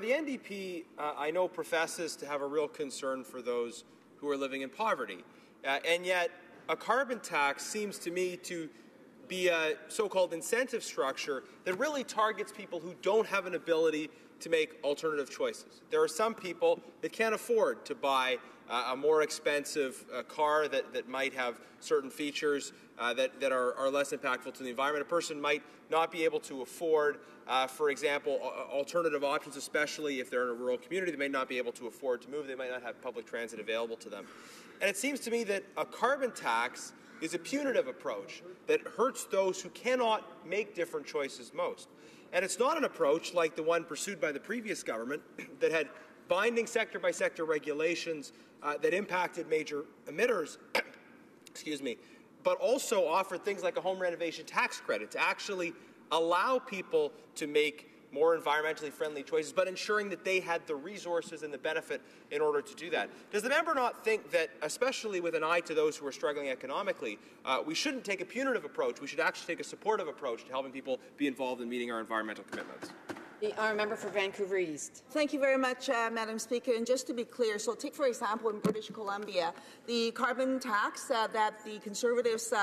The NDP, I know, professes to have a real concern for those who are living in poverty, and yet a carbon tax seems to me to be a so-called incentive structure that really targets people who don't have an ability to make alternative choices. There are some people that can't afford to buy a more expensive car that might have certain features that are less impactful to the environment. A person might not be able to afford, for example, alternative options, especially if they're in a rural community. They may not be able to afford to move. They might not have public transit available to them. And it seems to me that a carbon tax is a punitive approach that hurts those who cannot make different choices most. And it's not an approach like the one pursued by the previous government that had binding sector-by-sector regulations that impacted major emitters, but also offered things like a home renovation tax credit to actually allow people to make more environmentally friendly choices, but ensuring that they had the resources and the benefit in order to do that. Does the member not think that, especially with an eye to those who are struggling economically, we shouldn't take a punitive approach, we should actually take a supportive approach to helping people be involved in meeting our environmental commitments? The honourable member for Vancouver East. Thank you very much, Madam Speaker. And just to be clear, so take for example in British Columbia, the carbon tax that the Conservatives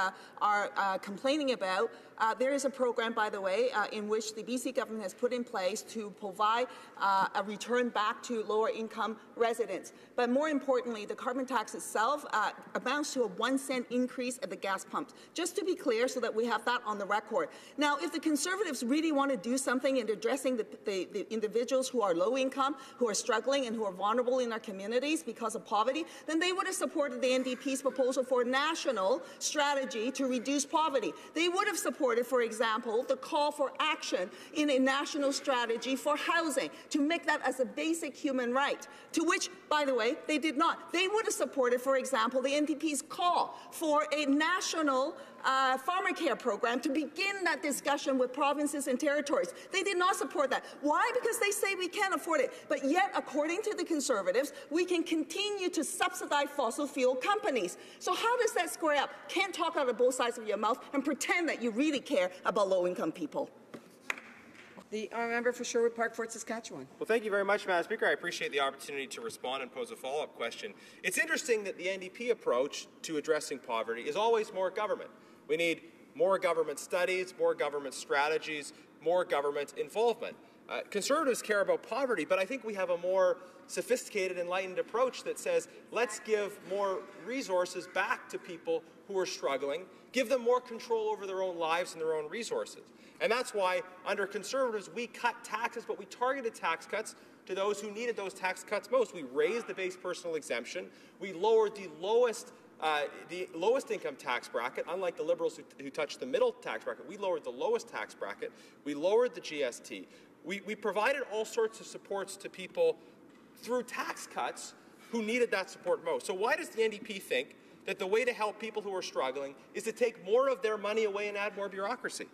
are complaining about, there is a program, by the way, in which the BC government has put in place to provide a return back to lower-income residents. But more importantly, the carbon tax itself amounts to a 1-cent increase at the gas pumps. Just to be clear, so that we have that on the record. Now, if the Conservatives really want to do something in addressing the individuals who are low income, who are struggling and who are vulnerable in our communities because of poverty, then they would have supported the NDP's proposal for a national strategy to reduce poverty. They would have supported, for example, the call for action in a national strategy for housing, to make that as a basic human right, to which, by the way, they did not. They would have supported, for example, the NDP's call for a national farmer care program to begin that discussion with provinces and territories. They did not support that. Why? Because they say we can't afford it. But yet, according to the Conservatives, we can continue to subsidize fossil fuel companies. So how does that square up? Can't talk out of both sides of your mouth and pretend that you really care about low-income people. The honourable member for Sherwood Park, Fort Saskatchewan. Well, thank you very much, Madam Speaker. I appreciate the opportunity to respond and pose a follow-up question. It's interesting that the NDP approach to addressing poverty is always more government. We need more government studies, more government strategies, more government involvement. Conservatives care about poverty, but I think we have a more sophisticated, enlightened approach that says, let's give more resources back to people who are struggling, give them more control over their own lives and their own resources. And that's why, under Conservatives, we cut taxes, but we targeted tax cuts to those who needed those tax cuts most. We raised the base personal exemption. We lowered the lowest income tax bracket. Unlike the Liberals who touched the middle tax bracket, we lowered the lowest tax bracket. We lowered the GST. We provided all sorts of supports to people through tax cuts who needed that support most. So why does the NDP think that the way to help people who are struggling is to take more of their money away and add more bureaucracy?